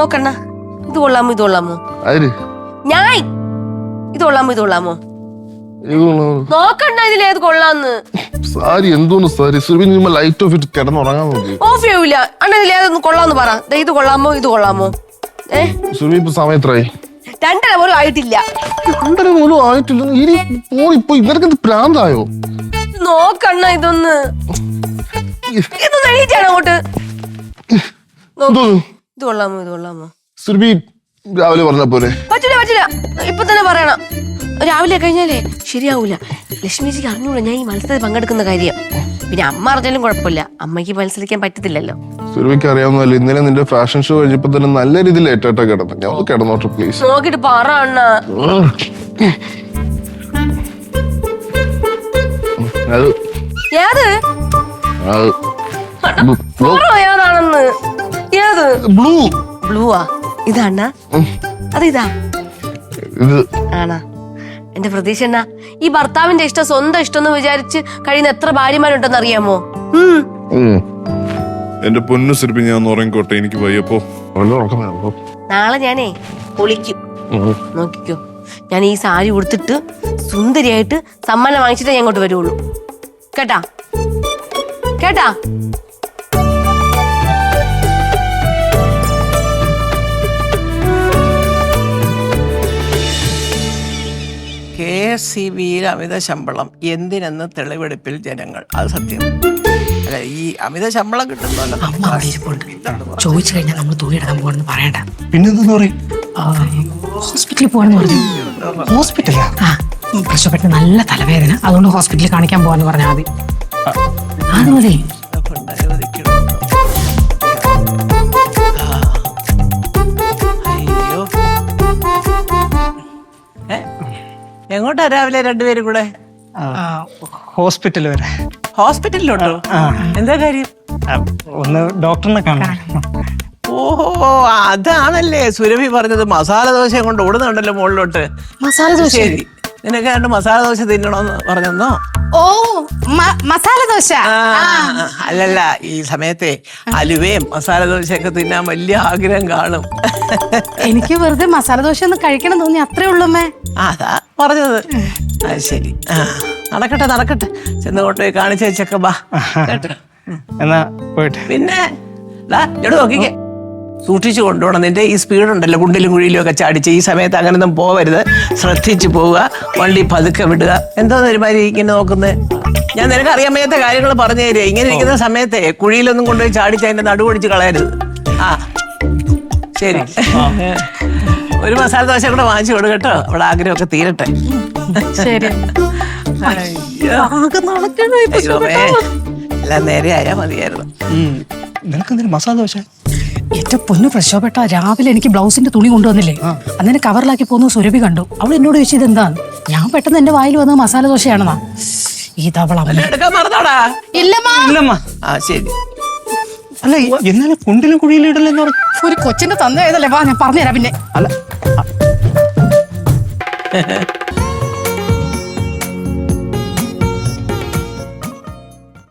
നോക്കണ്ണ, ഇത് കൊള്ളാമോ ഇത് കൊള്ളാമോ? ഞാൻ ഇത് കൊള്ളാമോ ഇത് കൊള്ളാമോ നോക്കണ്ട, ഇതിലേത് കൊള്ളാന്ന്. സാരി എന്തോന്ന് സാരി സുരഭി, ലൈറ്റ് ഓഫ് ഇട്ട് കിടന്നുറങ്ങാൻ നോക്കി. ഓഫ് ചെയ്യൂല അണ്ണ, ഇതിലേതൊന്ന് കൊള്ളാന്ന് പറ. ഇത് കൊള്ളാമോ ഇത് കൊള്ളാമോ? സുരഭി ഇപ്പൊ സമയം എത്രയായി? 2:30 പോലും ആയിട്ടില്ല. 2:30 പോലും ആയിട്ടില്ല. ഇപ്പൊ ഇവർക്ക് പ്രാന്തായോ? നോക്കണ്ണ, ഇതൊന്ന് എണീറ്റാണ് അങ്ങോട്ട്. ഇത് കൊള്ളാമോ ഇത് കൊള്ളാമോ? സുരഭി രാവിലെ പറഞ്ഞ പോലെ. പറ്റില്ല പറ്റില്ല, ഇപ്പൊ തന്നെ പറയണം. രാവിലെ കഴിഞ്ഞാലേ ശരിയാവൂല. ലക്ഷ്മിജിക്ക് അറിഞ്ഞൂടാ ഞാൻ ഈ മത്സരത്തിൽ പങ്കെടുക്കുന്ന കാര്യം. പിന്നെ അമ്മ അറിഞ്ഞാലും കുഴപ്പമില്ല, അമ്മയ്ക്ക് മത്സരിക്കാൻ പറ്റത്തില്ലല്ലോ. സുരഭിക്ക് അറിയാവുന്നല്ലോ, ഇന്നലെ നിന്റെ ഫാഷൻ ഷോ കഴിഞ്ഞപ്പോ തന്നെ നല്ല രീതിയിൽ ലേറ്റായിട്ടാ കിടന്നു. ഞാൻ കിടന്നോട്ടെ പ്ലീസ്. നോക്കിട്ട് പറ അണ്ണ. ഏത് ഏതാണെന്ന്? ഏത് ബ്ലൂ? ബ്ലൂവാ? ഇതാണ്ണ? അതിതാ ആണാ? എന്റെ പ്രതീക്ഷ എന്നാ, ഈ ഭർത്താവിന്റെ ഇഷ്ടം സ്വന്തം ഇഷ്ടം എന്ന് വിചാരിച്ച് കഴിയുന്ന എത്ര ഭാര്യമാരുണ്ടെന്ന് അറിയാമോ? എന്റെ പൊന്നു സുരഭി, ഞാൻ ഉറങ്ങിക്കോട്ടെ, എനിക്ക് വയ്യപ്പോ. നാളെ ഞാനേ പൊളിക്കും, നോക്കിക്കോ. ഞാൻ ഈ സാരി ഉടുത്തിട്ട് സുന്ദരിയായിട്ട് സമ്മാനം വാങ്ങിച്ചിട്ടേ ഞാൻ ഇങ്ങോട്ട് വരുള്ളൂ. കേട്ടാ കേട്ടാ? KSCBയിൽ അമിത ശമ്പളം എന്തിനെന്ന് തെളിവെടുപ്പിൽ ജനങ്ങൾ. അത് സത്യം അല്ല, ഈ അമിത ശമ്പളം കിട്ടുന്നല്ലോ. ചോദിച്ചു കഴിഞ്ഞാൽ നമ്മൾ തുണി എടുക്കാൻ പോകണമെന്ന് പറയണ്ട. പിന്നെന്തെന്ന് പറയും? ഹോസ്പിറ്റലിൽ പോകണമെന്ന് പറഞ്ഞു. ഹോസ്പിറ്റലാ? പ്രശ്നപ്പെട്ട് നല്ല തലവേദന, അതുകൊണ്ട് ഹോസ്പിറ്റലിൽ കാണിക്കാൻ പോകാന്ന് പറഞ്ഞാൽ മതി. അത് മതി. അയ്യോ, എങ്ങോട്ടാ രാവിലെ രണ്ടുപേരും കൂടെ? ഹോസ്പിറ്റൽ വരെ. ഹോസ്പിറ്റലിലോട്ടോ? എന്താ കാര്യം? ഒന്ന് ഡോക്ടറിനെ കാണാൻ. ഓഹോ, അതാണല്ലേ സുരഭി പറഞ്ഞത്. മസാല ദോശ കൊണ്ട് ഓടുന്നുണ്ടല്ലോ മുകളിലോട്ട്. മസാല ദോശ? ശരി, നിനക്ക് രണ്ട് മസാല ദോശ തിന്നണോന്ന് പറഞ്ഞെന്നോ? ഓ, മസാല ദോശ. അല്ലല്ല, ഈ സമയത്തെ അലുവയും മസാല ദോശയൊക്കെ തിന്നാൻ വലിയ ആഗ്രഹം കാണും. എനിക്ക് വെറുതെ മസാല ദോശ ഒന്ന് കഴിക്കണം തോന്നി, അത്രേ ഉള്ളൂമ്മേ. അതാ പറഞ്ഞത്. അത് ശരി. നടക്കട്ടെ നടക്കട്ടെ, ചെന്ന് കൊണ്ടുപോയി കാണിച്ചേച്ചൊക്കെ ബാ. എന്നാ പോയിട്ട്. പിന്നെ നോക്കിക്കേ, സൂക്ഷിച്ചു കൊണ്ടുപോകണം. നിന്റെ ഈ സ്പീഡ് ഉണ്ടല്ലോ, കുണ്ടിലും കുഴിയിലും ഒക്കെ ചാടിച്ച് ഈ സമയത്ത് അങ്ങനൊന്നും പോവരുത്. ശ്രദ്ധിച്ചു പോവുക, വണ്ടി പതുക്കെ വിടുക. എന്തോന്ന് ഒരുമാതിരി ഇങ്ങനെ നോക്കുന്നത്? ഞാൻ നിനക്ക് അറിയാൻ വയ്യാത്ത കാര്യങ്ങൾ പറഞ്ഞു തരിക. ഇങ്ങനെ ഇരിക്കുന്ന സമയത്തെ കുഴിയിലൊന്നും കൊണ്ടുപോയി ചാടിച്ച് അതിന്റെ നടുവടിച്ച് കളയരുത്. ആ ശരി, ഒരു മസാല ദോശ കൂടെ വാങ്ങിച്ചു കൊടു കേട്ടോ. അവിടെ ആഗ്രഹമൊക്കെ തീരട്ടെ. ശരി. എല്ലാം നേരെ ആയാ മതിയായിരുന്നു. നിനക്ക് എന്തിനാ മസാല ദോശ? ഏറ്റവും പൊന്നു പ്രശ്നപ്പെട്ട രാവിലെ എനിക്ക് ബ്ലൗസിന്റെ തുണി കൊണ്ടുവന്നില്ലേ, അതിനെ കവറിലാക്കി പോകുന്ന സുരഭി കണ്ടു. അവൾ എന്നോട് ചോദിച്ചത് എന്താന്ന്. ഞാൻ പെട്ടെന്ന് എന്റെ വായിൽ വന്നത് മസാല ദോശയാണെന്നാ. ഇതവള എടുക്കാൻ മറന്നോടാ? ഇല്ലമ്മ. ആ ശരി. അല്ല, എന്നാലും കുണ്ടിലും കുഴിയിലും ഇടലെന്ന് പറഞ്ഞു. ഒരു കൊച്ചിന്റെ തന്നേതല്ലേ, വാ ഞാൻ പറഞ്ഞുതരാം. പിന്നെ അല്ല